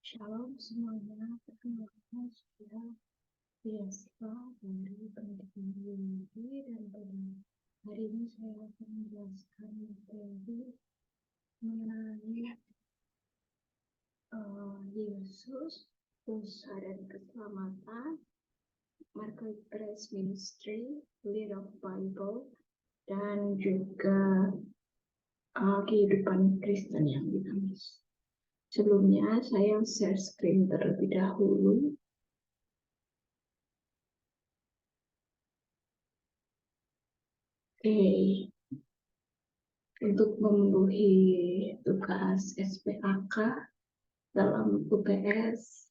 Shalom semuanya, perkenalkan saya Fiesta dari Pendidikan Biologi dan pada hari ini saya akan menjelaskan materi mengenai Yesus, usaha dan keselamatan, Marketplace Ministry, Lead of Bible, dan juga kehidupan Kristen yang dinamis. Sebelumnya saya share screen terlebih dahulu. Untuk memenuhi tugas SPAK dalam UTS.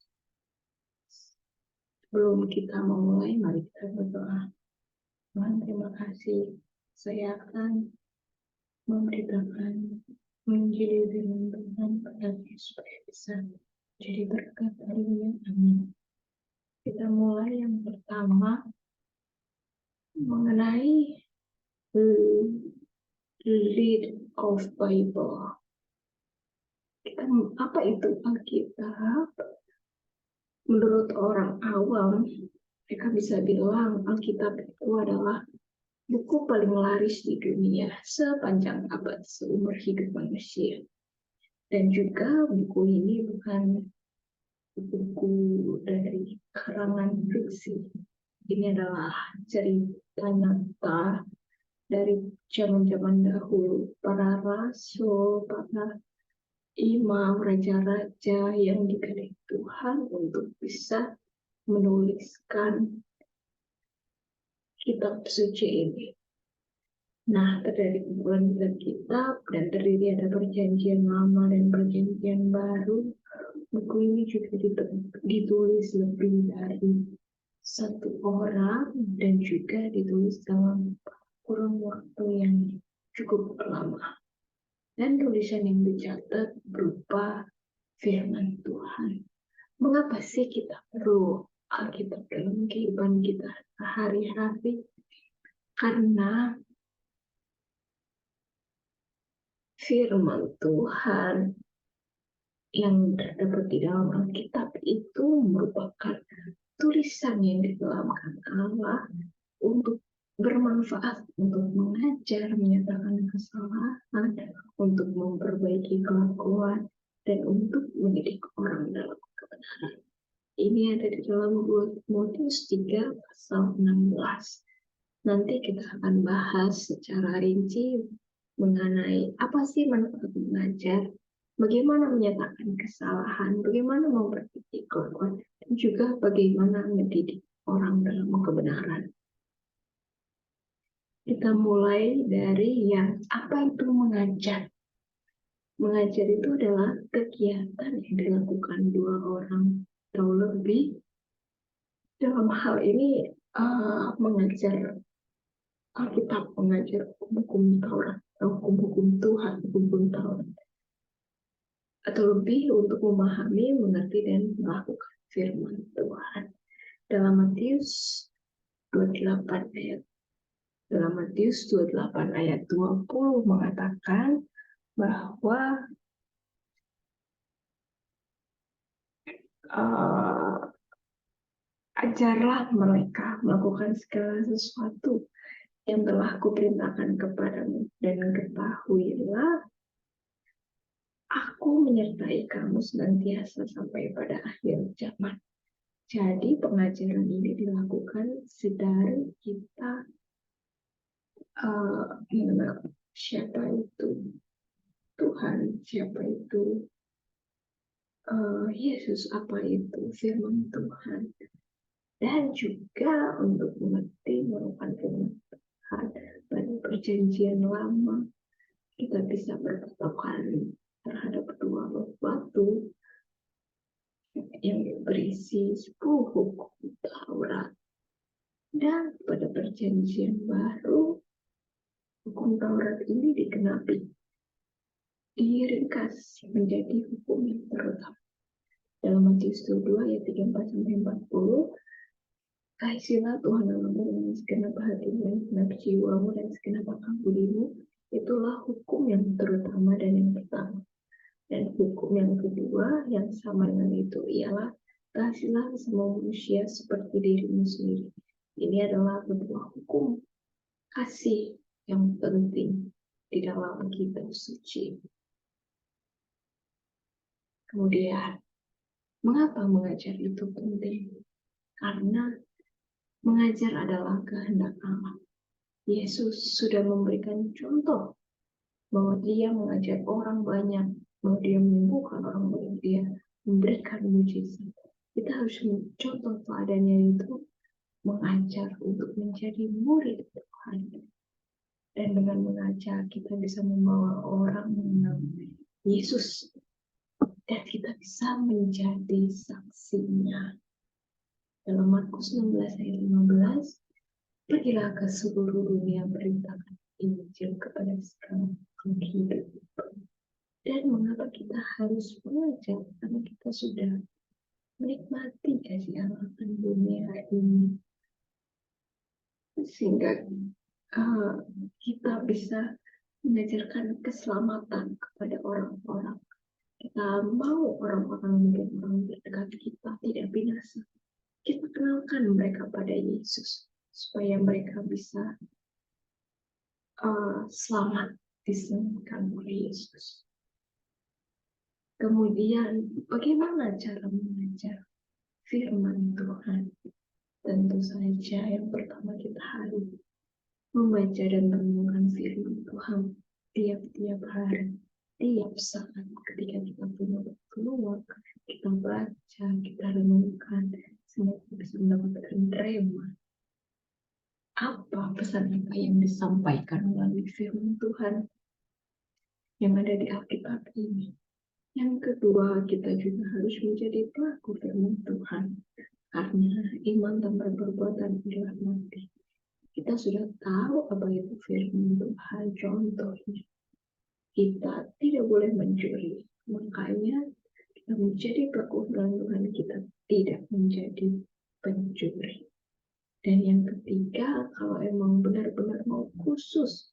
Sebelum kita memulai, mari kita berdoa. Tuhan, terima kasih. Saya akan memberitakan Injil firman Tuhan padamu supaya bisa jadi berkat harinya. Amin. Kita mulai yang pertama mengenai Lead of Bible. Apa itu Alkitab? Menurut orang awam, mereka bisa bilang Alkitab itu adalah buku paling laris di dunia sepanjang abad seumur hidup manusia. Dan juga buku ini bukan buku dari karangan fiksi. Ini adalah cerita nyata dari zaman-zaman dahulu, para rasul, para imam, raja-raja yang dipilih Tuhan untuk bisa menuliskan kitab suci ini. Nah, terdiri kumpulan kitab dan terdiri ada perjanjian lama dan perjanjian baru. Buku ini juga ditulis lebih dari satu orang dan juga ditulis dalam kurun waktu yang cukup lama. Dan tulisan yang dicatat berupa firman Tuhan. Mengapa sih kita perlu Alkitab dalam kehidupan kita sehari-hari? Karena firman Tuhan yang terdapat di dalam Alkitab itu merupakan tulisan yang dikelamkan Allah untuk bermanfaat untuk mengajar, menyatakan kesalahan, untuk memperbaiki kelakuan, dan untuk mendidik orang dalam kebenaran. Ini ada di dalam 2 Timotius 3 pasal 16. Nanti kita akan bahas secara rinci mengenai apa sih manfaat mengajar, bagaimana menyatakan kesalahan, bagaimana memperbaiki kelakuan, dan juga bagaimana mendidik orang dalam kebenaran. Kita mulai dari yang apa itu mengajar. Mengajar itu adalah kegiatan yang dilakukan 2 orang atau lebih. Dalam hal ini mengajar Alkitab, mengajar hukum-hukum Taurat atau hukum-hukum Tuhan, hukum-hukum Taurat. Atau lebih untuk memahami, mengerti, dan melakukan firman Tuhan. Dalam Matius 28 ayat 20 mengatakan bahwa ajarlah mereka melakukan segala sesuatu yang telah kuperintahkan kepadamu, dan ketahuilah aku menyertai kamu senantiasa sampai pada akhir zaman. Jadi pengajaran ini dilakukan sedari kita mengenal siapa itu Tuhan, siapa itu Yesus, apa itu firman Tuhan, dan juga untuk mengerti merupakan firman Tuhan pada perjanjian lama. Kita bisa berpatokan terhadap 2 batu yang berisi 10 hukum Taurat. Dan pada perjanjian baru, hukum Taurat ini diringkas menjadi hukum yang terutama. Dalam Matius 2 ayat 34-40, kasihlah Tuhan Allahmu dengan segenap hatimu, dengan segenap jiwamu, dan segenap akal budimu. Itulah hukum yang terutama dan yang pertama. Dan hukum Hukum yang kedua yang sama dengan itu ialah kasihilah semua manusia seperti dirimu sendiri. Ini adalah sebuah hukum kasih yang penting di dalam kitab suci. Kemudian, mengapa mengajar itu penting? Karena mengajar adalah kehendak Allah. Yesus sudah memberikan contoh bahwa dia mengajar orang banyak, bahwa dia menyembuhkan orang banyak, dia memberikan mujizat. Kita harus mencontoh teladannya itu mengajar untuk menjadi murid Tuhan. Dan dengan mengajar kita bisa membawa orang mengenal Yesus dan kita bisa menjadi saksinya. Dalam Markus 16 ayat 15, pergilah ke seluruh dunia beritakan Injil kepada segala makhluk hidup. Dan mengapa kita harus mengajar? Karena kita sudah menikmati kasih Allah di dunia ini. Sehingga kita bisa mengajarkan keselamatan kepada orang-orang. Kita mau orang-orang dan orang terdekat kita tidak binasa. Kita kenalkan mereka pada Yesus supaya mereka bisa selamat diselamatkan oleh Yesus. Kemudian bagaimana cara mengajar firman Tuhan? Tentu saja yang pertama kita harus membaca dan merenungkan firman Tuhan tiap-tiap hari, tiap saat ketika kita punya waktu luang, kita baca, kita renungkan, sehingga kita bisa mendapatkan rema. Apa pesan apa yang disampaikan melalui firman Tuhan yang ada di Alkitab ini? Yang kedua, kita juga harus menjadi pelaku firman Tuhan, karena iman tanpa perbuatan adalah mati. Kita sudah tahu apa itu firman Tuhan. Contohnya, kita tidak boleh mencuri. Makanya kita menjadi pelaku firman Tuhan, kita tidak menjadi pencuri. Dan yang ketiga, kalau emang benar-benar mau khusus,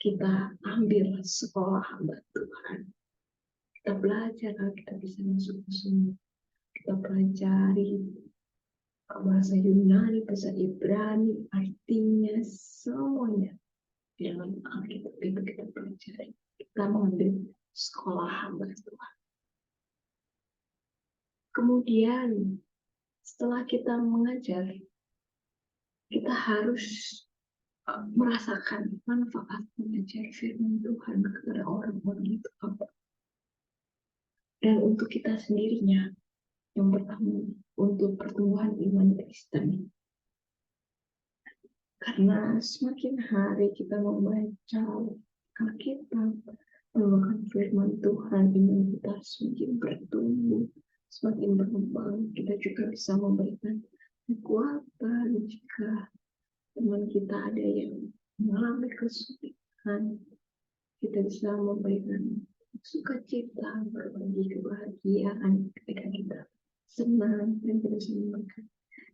kita ambil sekolah hamba Tuhan. Kita belajar kalau kita bisa masuk ke semua. Kita pelajari bahasa Yunani, bahasa Ibrani, artinya semuanya di dalam Alkitab itu kita pelajari. Kita mengambil sekolah hamba Tuhan. Kemudian setelah kita mengajar, kita harus merasakan manfaat mengajar firman Tuhan kepada orang-orang itu apa. Dan untuk kita sendirinya, yang pertama untuk pertumbuhan iman Kristen. Karena semakin hari kita membaca Alkitab, membaca firman Tuhan, iman kita semakin bertumbuh, semakin berkembang. Kita juga bisa memberikan kekuatan jika teman kita ada yang mengalami kesulitan. Kita bisa memberikan sukacita, berbagi kebahagiaan ketika kita senang, dan kita bisa memberikan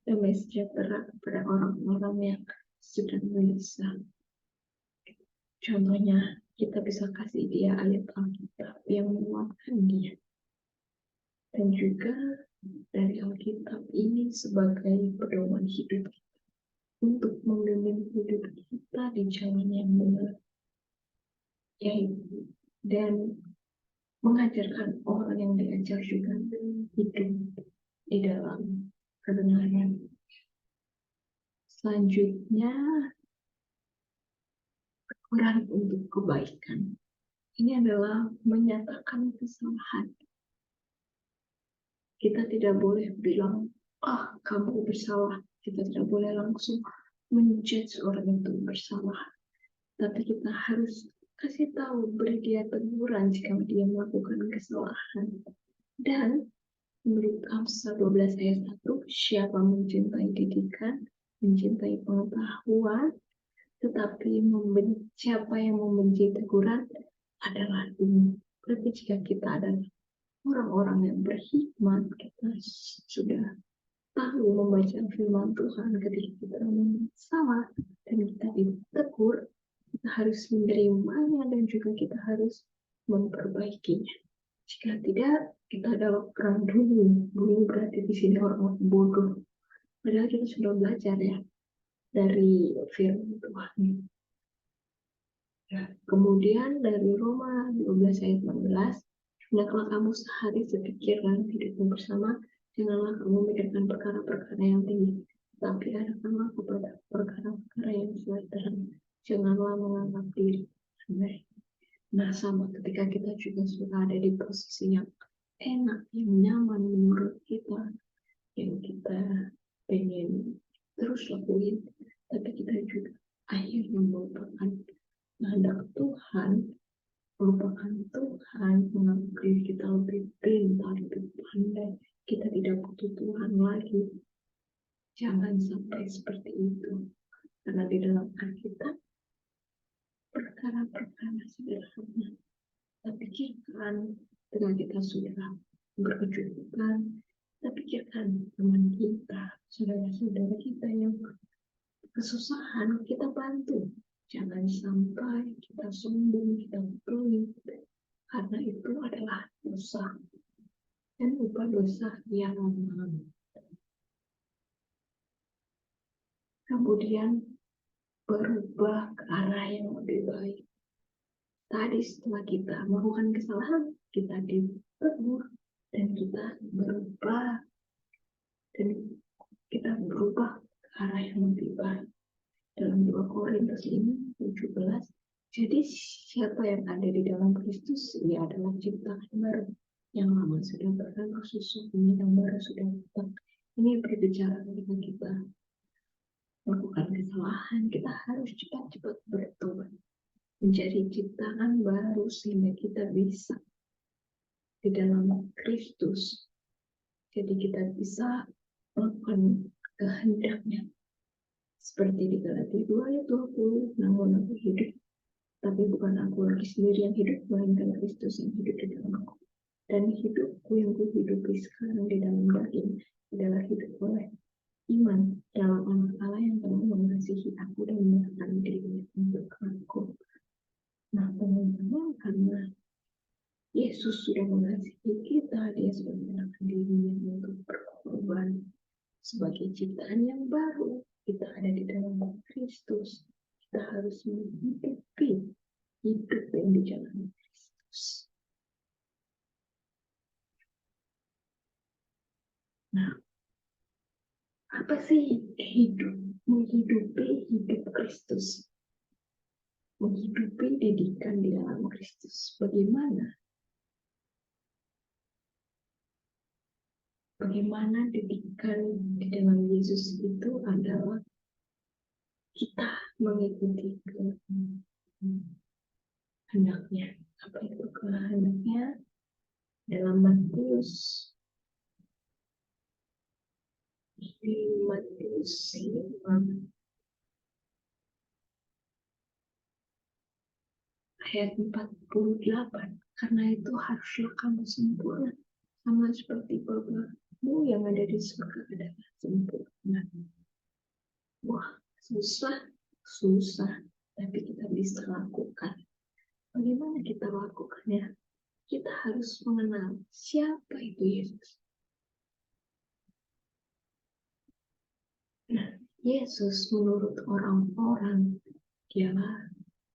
damai sejahtera kepada orang-orang yang sedang gelisah. Contohnya, kita bisa kasih dia ayat Alkitab yang menguatkan dia. Dan juga dari Alkitab ini sebagai pedoman hidup kita untuk membimbing hidup kita di jalan yang benar, yaitu dan mengajarkan orang yang diajar juga hidup di dalam kebenaran. Selanjutnya, ukuran untuk kebaikan. Ini adalah menyatakan kesalahan. Kita tidak boleh bilang, kamu bersalah. Kita tidak boleh langsung menjudge orang itu bersalah. Tapi kita harus kasih tahu, beri dia teguran jika dia melakukan kesalahan. Dan menurut Amsal 12 ayat 1, siapa mencintai didikan, mencintai pengetahuan, tetapi siapa yang membenci teguran adalah dungu. Berarti jika kita adalah orang-orang yang berhikmat, kita sudah tahu membaca firman Tuhan ketika kita membuat salah dan kita ditegur, kita harus menerimanya dan juga kita harus memperbaikinya. Jika tidak, kita adalah orang dulu. Dulu berarti di sini orang bodoh. Padahal kita sudah belajar ya dari firman Tuhan. Ya. Kemudian dari Roma 12 ayat 16, hendaklah kamu sehari sepikirkan hidupmu bersama, janganlah kamu memikirkan perkara-perkara yang tinggi, tapi arahkanlah kepada perkara-perkara yang terang. Janganlah menganggap diri rendah. Nah, sama ketika kita juga sudah ada di posisi yang enak, yang nyaman menurut kita, yang kita pengen terus lakuin, tapi kita juga akhirnya melupakan kehendak Tuhan, melupakan Tuhan, menganggap diri kita lebih pintar, lebih pandai, kita tidak butuh Tuhan lagi. Jangan sampai seperti itu, karena di dalam Alkitab perkara-perkara sederhana kita pikirkan dengan kita sudah berkecukupan, kita pikirkan teman kita, saudara-saudara kita yang kesusahan, kita bantu. Jangan sampai kita sombong, kita pelit, karena itu adalah dosa. Dan upah dosa yang lama. Kemudian berubah ke arah yang lebih baik. Tadi setelah kita melakukan kesalahan, kita ditegur dan kita berubah. Dan kita berubah ke arah yang lebih baik. Dalam 2 Korintus 5:17, jadi siapa yang ada di dalam Kristus, ia adalah ciptaan baru. Yang lama sudah berlalu, sesungguhnya yang baru sudah datang. Ini berbicara ketika kita melakukan kesalahan, kita harus cepat-cepat bertobat, menjadi ciptaan baru sehingga kita bisa di dalam Kristus. Jadi kita bisa melakukan kehendaknya. Seperti di Galatia 2 ayat 20, namun aku hidup, tapi bukan aku lagi sendiri yang hidup, melainkan Kristus yang hidup di dalam aku. Dan hidupku yang kuhidupi sekarang di dalam daging adalah hidup oleh iman dalam anak Allah yang telah mengasihi aku dan menyerahkan dirinya untuk aku. Nah, teman-teman, karena Yesus sudah mengasihi kita, dia sudah menyerahkan dirinya untuk berkorban sebagai ciptaan yang baru. Kita ada di dalam Kristus. Kita harus menghidupi hidup yang dijalani Kristus. Nah, apa sih hidup? Menghidupi hidup Kristus. Menghidupi didikan di dalam Kristus. Bagaimana? Bagaimana didikan di dalam Yesus itu adalah kita mengikuti kehendaknya. Apa itu kehendaknya? Dalam Matius 5 ayat 48. Karena itu haruslah kamu sempurna, sama seperti Bapamu yang ada di surga adalah sempurna. Wah, susah, tapi kita bisa lakukan. Bagaimana kita lakukannya? Kita harus mengenal siapa itu Yesus. Nah, Yesus menurut orang-orang dia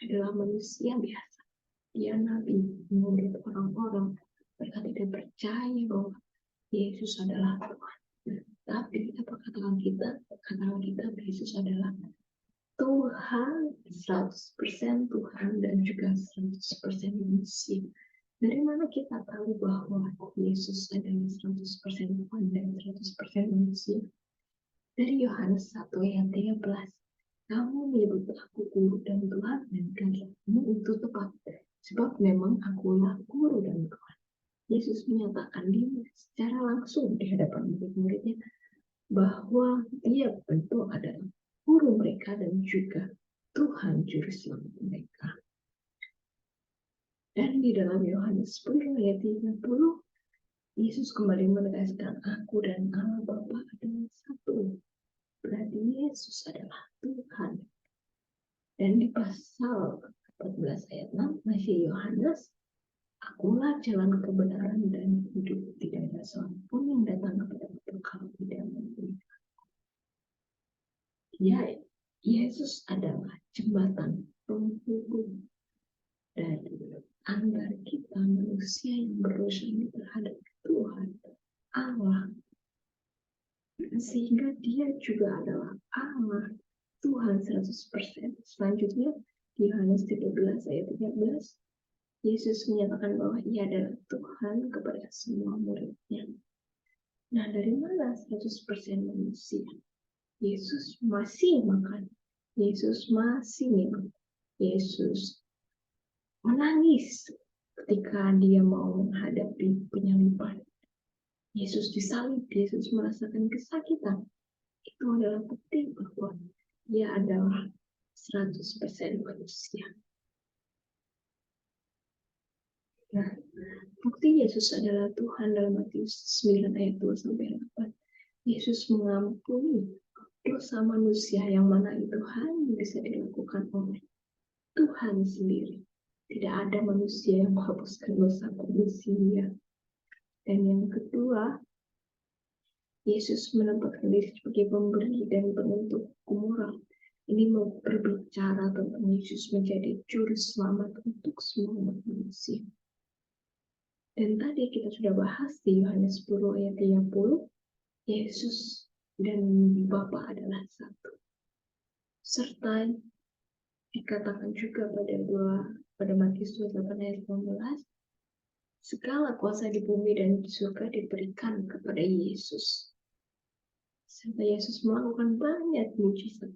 adalah manusia biasa. Dia nabi. Menurut orang-orang, mereka tidak percaya bahwa Yesus adalah Tuhan. Tapi apa katakan kita? Katakan kita Yesus adalah Tuhan, 100% Tuhan dan juga 100% manusia. Dari mana kita tahu bahwa Yesus adalah 100% Tuhan dan 100% manusia? Dari Yohanes 1 ayat 13. Kamu menyebut aku guru dan Tuhan, dan katamu itu tepat. Sebab memang akulah guru dan Tuhan. Yesus menyatakan diri secara langsung di hadapan murid-muridnya bahwa dia tentu adalah guru mereka dan juga Tuhan juru selamat mereka. Dan di dalam Yohanes 10 ayat 30, Yesus kembali menegaskan aku dan Allah Bapa adalah satu. Berarti Yesus adalah Tuhan. Dan di pasal 14 ayat 6 masih Yohanes, Akulah jalan kebenaran dan hidup. Tidak ada seorang pun yang datang kepada Bapa kalau tidak melalui. Ya, Yesus adalah jembatan penghubung dari antara kita manusia yang berdosa ini terhadap Tuhan Allah, sehingga dia juga adalah Allah Tuhan 100%. Selanjutnya di Yohanes 13 ayat 13, Yesus menyatakan bahwa ia adalah Tuhan kepada semua murid-Nya. Nah, dari mana 100% manusia? Yesus masih makan, Yesus masih minum, Yesus menangis ketika dia mau menghadapi penyaliban. Yesus disalib, Yesus merasakan kesakitan. Itu adalah bukti bahwa dia adalah 100% manusia. Nah, bukti Yesus adalah Tuhan dalam Matius 9 ayat 2-8. Yesus mengampuni dosa manusia yang mana itu hanya bisa dilakukan oleh Tuhan sendiri. Tidak ada manusia yang menghapuskan dosa manusia. Dan yang kedua, Yesus menempatkan diri sebagai pemberi dan penentu hukum moral. Ini berbicara tentang Yesus menjadi juru selamat untuk semua manusia. Dan tadi kita sudah bahas di Yohanes 10 ayat 30, Yesus dan Bapa adalah satu. Serta dikatakan juga pada Matius 28 ayat 18, segala kuasa di bumi dan di surga diberikan kepada Yesus. Serta Yesus melakukan banyak mujizat.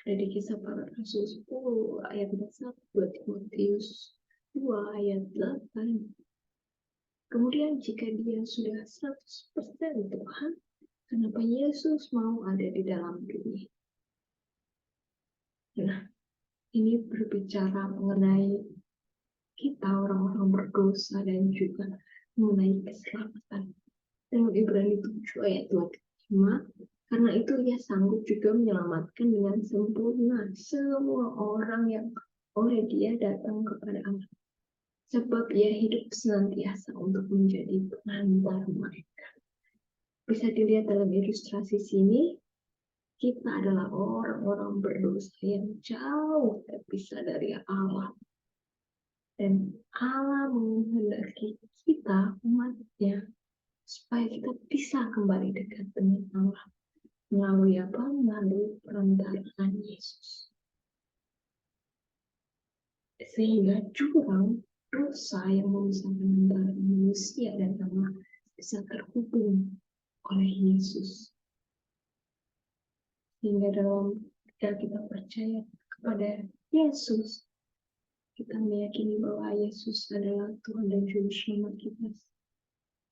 Ada di Kisah Para Rasul 10 ayat 1, 2 Timotius 2 ayat 8. Kemudian jika dia sudah 100% Tuhan, kenapa Yesus mau ada di dalam dunia? Nah, ini berbicara mengenai kita orang-orang berdosa dan juga mengenai keselamatan. Dalam Ibrani 7 ayat 25, karena itu ia sanggup juga menyelamatkan dengan sempurna semua orang yang oleh dia datang kepada Allah. Sebab ia hidup senantiasa untuk menjadi pengantar mereka. Bisa dilihat dalam ilustrasi sini, kita adalah orang-orang berdosa yang jauh terpisah dari Allah. Dan Allah menghendaki kita, umatnya, supaya kita bisa kembali dekat dengan Allah. Melalui apa? Melalui perantaraan Yesus. Sehingga jurang dosa yang memisahkan antara manusia dan Allah bisa terhubung oleh Yesus. Sehingga ketika kita percaya kepada Yesus, kita meyakini bahwa Yesus adalah Tuhan dan Juru Selamat kita.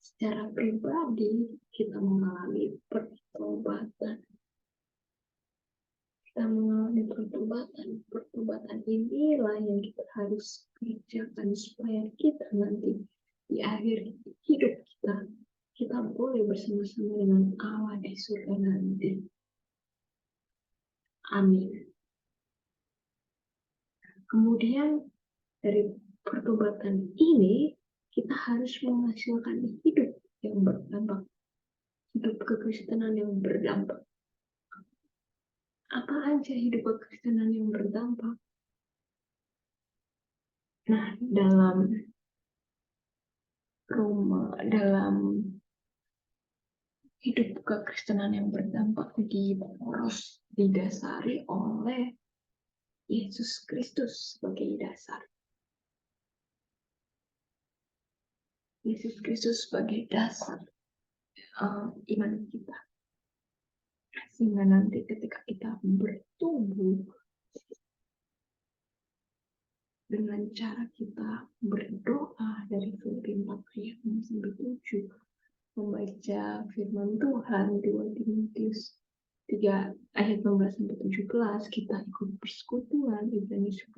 Secara pribadi, kita mengalami pertobatan. Kita mengalami pertobatan inilah yang kita harus kerjakan supaya kita nanti di akhir hidup kita boleh bersama-sama dengan Allah di surga nanti. Amin. Kemudian dari pertobatan ini kita harus menghasilkan hidup yang berdampak, hidup kekristenan yang berdampak. Apa aja hidup kekristenan yang berdampak? Nah, dalam hidup kekristenan yang berdampak didasari oleh Yesus Kristus sebagai dasar. Yesus Kristus sebagai dasar iman kita. Sehingga nanti ketika kita bertumbuh dengan cara kita berdoa dari Filipi 4 ayat 6-7, membaca firman Tuhan 2 Timotius 3 ayat 16-17, kita ikut persekutuan Ibrani 10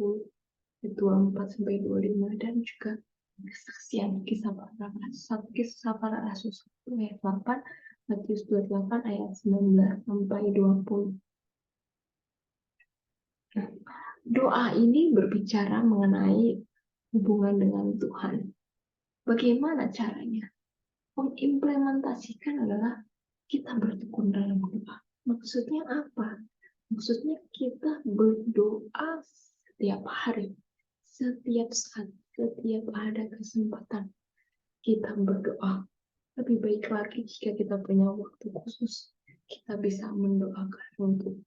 ayat 24-25, dan juga kesaksian Kisah Para Rasul 1 ayat 8, Matius 28 ayat 19-20. Doa ini berbicara mengenai hubungan dengan Tuhan. Bagaimana caranya? Mengimplementasikan adalah kita bertekun dalam doa. Maksudnya apa? Maksudnya kita berdoa setiap hari, setiap saat, setiap ada kesempatan kita berdoa. Lebih baik lagi jika kita punya waktu khusus, kita bisa mendoakan untuk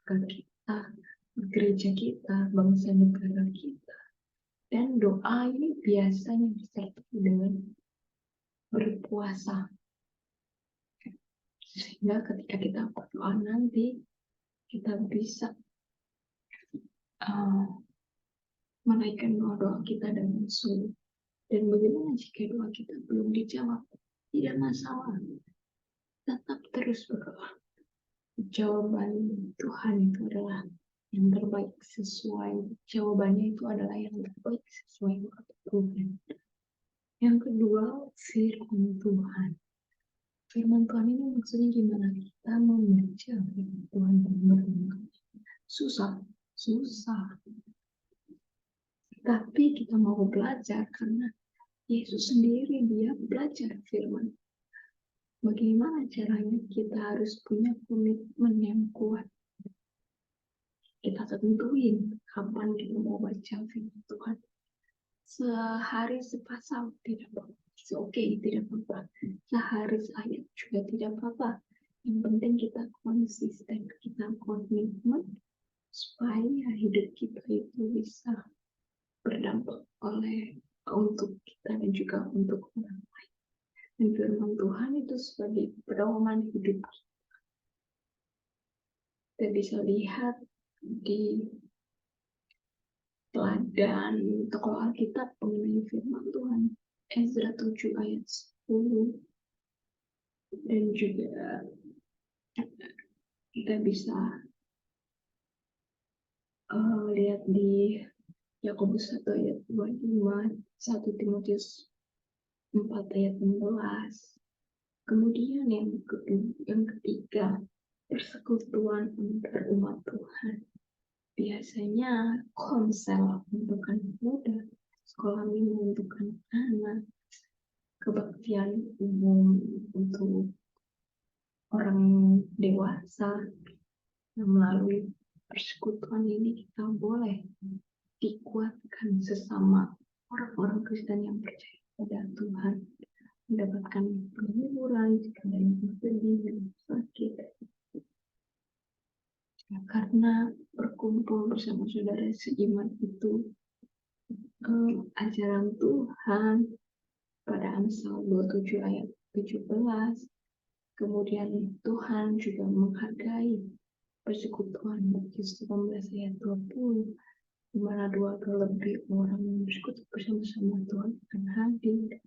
negara kita, gereja kita, bangsa negara kita. Dan doa ini biasanya disertai dengan berpuasa. Sehingga ketika kita berdoa nanti, kita bisa uh, menaikkan doa-doa kita dengan sungguh. Dan bagaimana jika doa kita belum dijawab? Tidak masalah. Tetap terus berdoa. Jawaban Tuhan itu adalah yang terbaik sesuai. Jawabannya itu adalah yang terbaik sesuai waktu Tuhan. Yang kedua, firman Tuhan. Firman Tuhan ini maksudnya gimana? Kita membaca firman Tuhan dan merenungkan. Susah. Tapi kita mau belajar karena Yesus sendiri dia belajar firman. Bagaimana caranya? Kita harus punya komitmen yang kuat. Kita tentuin kapan kita mau baca firman Tuhan. Sehari sepasang tidak apa-apa. Oke, tidak apa-apa. Sehari seayat juga tidak apa-apa. Yang penting kita konsisten, kita komitmen supaya hidup kita itu bisa berdampak untuk kita dan juga untuk orang lain. Dan firman Tuhan itu sebagai pedoman hidup kita. Kita bisa lihat di teladan tokoh Alkitab mengenai firman Tuhan. Ezra 7 ayat 10. Dan juga kita bisa lihat di Yakobus 1 ayat 25, 1 Timotius 4 ayat 16. Kemudian yang ketiga, persekutuan antar umat Tuhan. Biasanya konsel untuk anak muda, sekolah minggu untuk anak-anak, kebaktian umum untuk orang dewasa. Nah, melalui persekutuan ini kita boleh dikuatkan sesama orang-orang Kristen yang percaya pada Tuhan, mendapatkan penghiburan jika ada yang bersedih dan sakit. Nah, karena berkumpul bersama saudara seiman itu ajaran Tuhan pada Amsal 27 ayat 17. Kemudian Tuhan juga menghargai persekutuan Matius 18 ayat 20, di mana 2 atau lebih orang yang bersekutu bersama-sama Tuhan akan hadir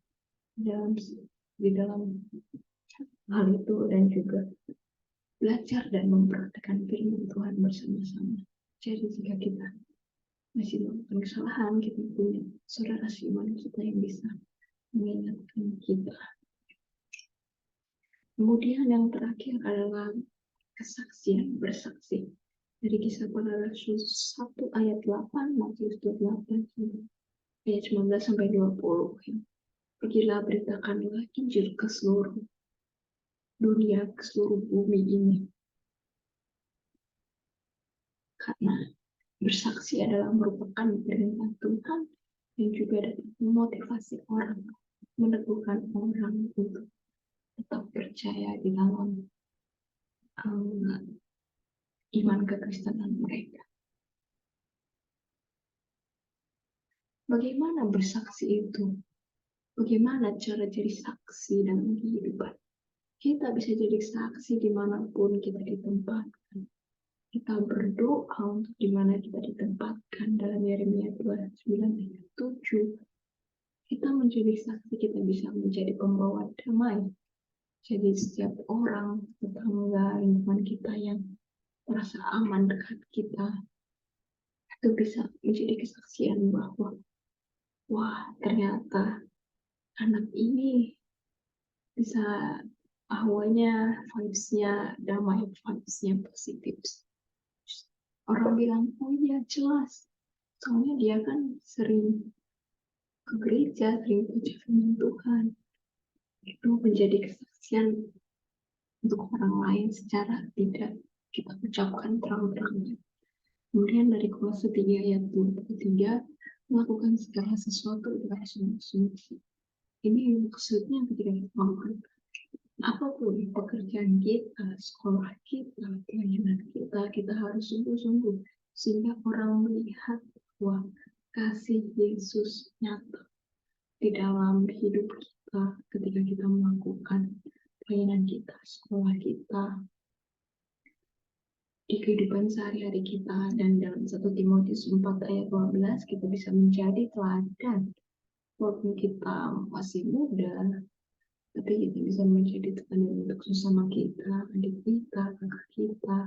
di dalam hal itu, dan juga belajar dan mempraktikkan firman Tuhan bersama-sama. Jadi jika kita masih melakukan kesalahan, kita punya saudara seiman kita yang bisa mengingatkan kita. Kemudian yang terakhir adalah kesaksian, bersaksi. Dari Kisah Para Rasul 1 ayat 8, Matius 28 ayat 19 sampai 20. Pergilah beritakanlah Injil ke seluruh dunia, ke seluruh bumi ini. Karena bersaksi adalah merupakan perintah Tuhan yang juga dapat memotivasi orang, meneguhkan orang untuk tetap percaya di dalam iman kekristenan mereka. Bagaimana bersaksi itu? Bagaimana cara jadi saksi dalam kehidupan? Kita bisa jadi saksi dimanapun kita ditempatkan. Kita berdoa untuk dimana kita ditempatkan. Dalam Yeremia 29 ayat 7. Kita menjadi saksi, kita bisa menjadi pembawa damai. Jadi setiap orang, tetangga, lingkungan kita yang merasa aman dekat kita, itu bisa menjadi kesaksian bahwa wah, ternyata anak ini bisa awalnya vibes-nya damai, vibes-nya positif. Orang bilang, oh iya jelas, soalnya dia kan sering ke gereja, sering baca firman Tuhan, itu menjadi kesaksian untuk orang lain secara tidak kita ucapkan terang-terangan. Kemudian dari Kolose 3 ayat 23, melakukan segala sesuatu dengan sungguh-sungguh. Ini maksudnya ketika kita melakukan apapun pekerjaan kita, sekolah kita, pelayanan kita, kita harus sungguh-sungguh sehingga orang melihat bahwa kasih Yesus nyata di dalam hidup kita ketika kita melakukan pelayanan kita, sekolah kita, di kehidupan sehari-hari kita. Dan dalam 1 Timotius 4 ayat 12 kita bisa menjadi teladan walaupun kita masih muda, tapi kita bisa menjadi teladan untuk sesama kita, adik kita, kakak kita,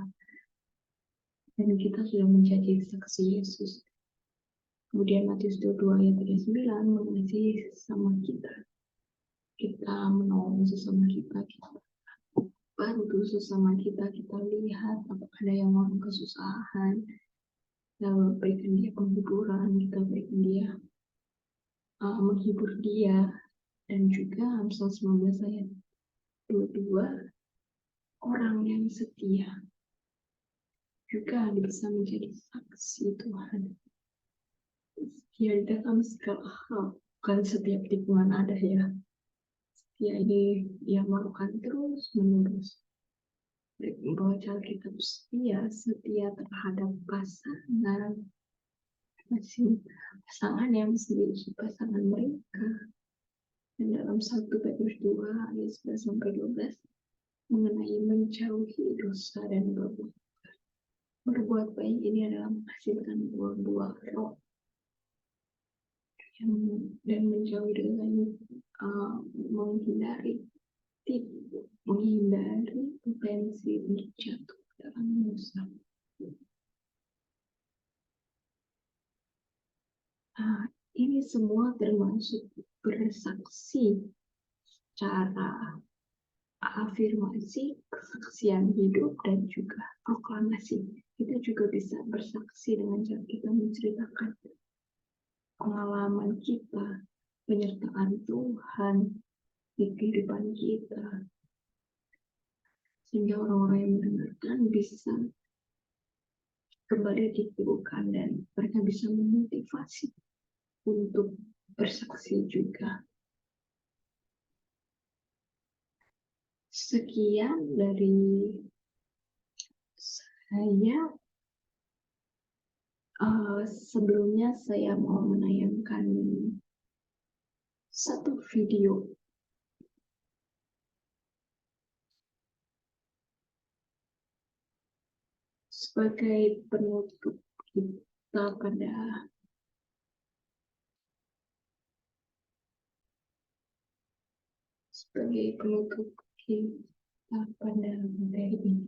dan kita sudah menjadi saksi Yesus. Kemudian Matius 22 ayat 39 mengasihi sesama kita. Kita menolong sesama kita, kita bantu sesama kita, kita lihat apakah ada yang mau kesusahan, kita berikan dia penghiburan, kita berikan dia menghibur dia. Dan juga Amsal 19 ayat 22, orang yang setia juga bisa menjadi saksi Tuhan. Setia di dalam segala hal, bukan setiap tikungan ada ya. Setia ini dia melakukan terus menerus. Membawa Alkitab setia terhadap pasangan, pasangan yang menjadi pasangan mereka. Dan dalam 1 Petrus 2 ayat 11-12 mengenai menjauhi dosa dan berbuat baik ini adalah menghasilkan buah-buah roh dan menjauhi dengan menghindari potensi untuk jatuh dalam dosa. Ini semua termasuk bersaksi secara afirmasi, kesaksian hidup, dan juga proklamasi. Kita juga bisa bersaksi dengan cara kita menceritakan pengalaman kita, penyertaan Tuhan di kehidupan kita, sehingga orang-orang yang mendengarkan bisa kembali diteguhkan dan mereka bisa memotivasi untuk bersaksi juga. Sekian dari saya. Sebelumnya saya mau menayangkan satu video sebagai penutup kita pada materi ini.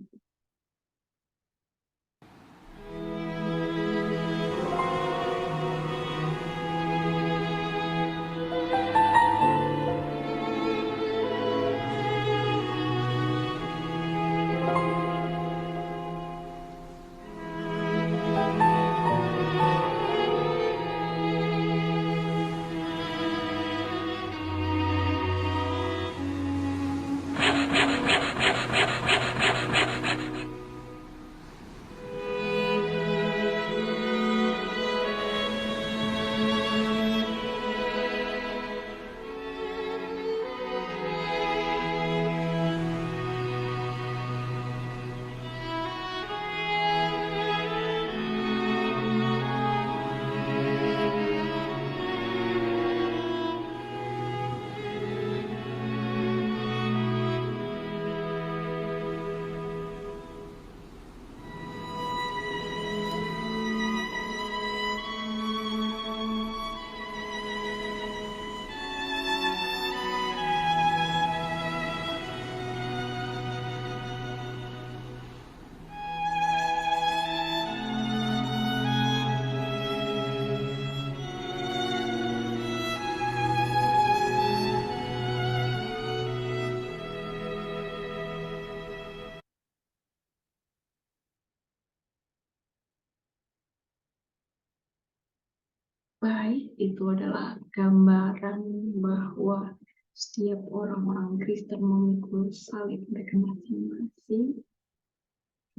baik itu adalah gambaran bahwa setiap orang-orang Kristen memikul salib mereka masing-masing,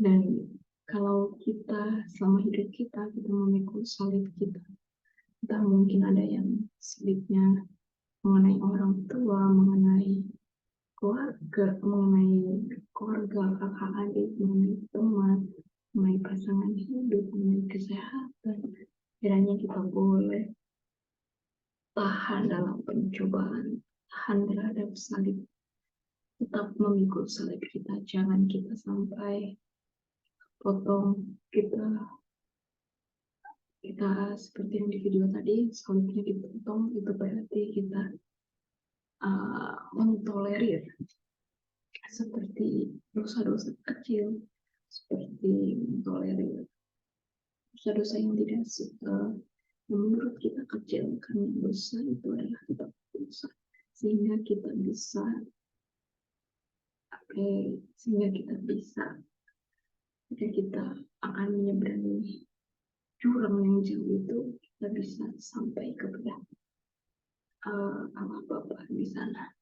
dan kalau kita selama hidup kita memikul salib kita, entah mungkin ada yang salibnya mengenai orang tua, mengenai keluarga, kakak adik, mengenai teman, mengenai pasangan hidup, mengenai kesehatan. Kiranya kita boleh tahan dalam pencobaan, tahan terhadap salib, tetap memikul salib kita. Jangan kita sampai potong, kita seperti yang di video tadi, salibnya dipotong, itu berarti kita mentolerir seperti dosa-dosa kecil, seperti mentolerir dosa-dosa yang tidak yang menurut kita kecil, karena dosa itu adalah tetap dosa, sehingga kita bisa jika kita akan menyeberangi jurang yang jauh itu, kita bisa sampai kepada Allah Bapa di sana.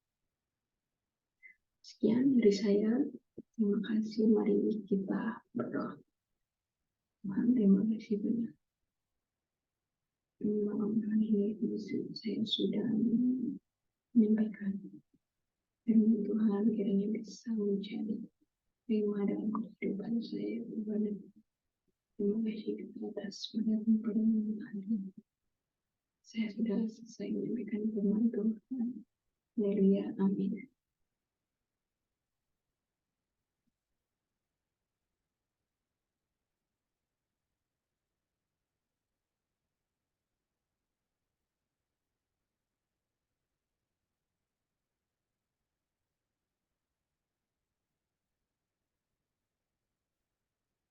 Sekian dari saya. Terima kasih. Mari kita berdoa. Tuhan, terima kasih banyak. Malam hari ini saya sudah menyampaikan firman Tuhan, kiranya bisa menjadi tema dalam kehidupan saya. Tuhan, terima kasih atas pendengaran Tuhan. Saya sudah selesai menyampaikan firman Tuhan. Haleluya, amin.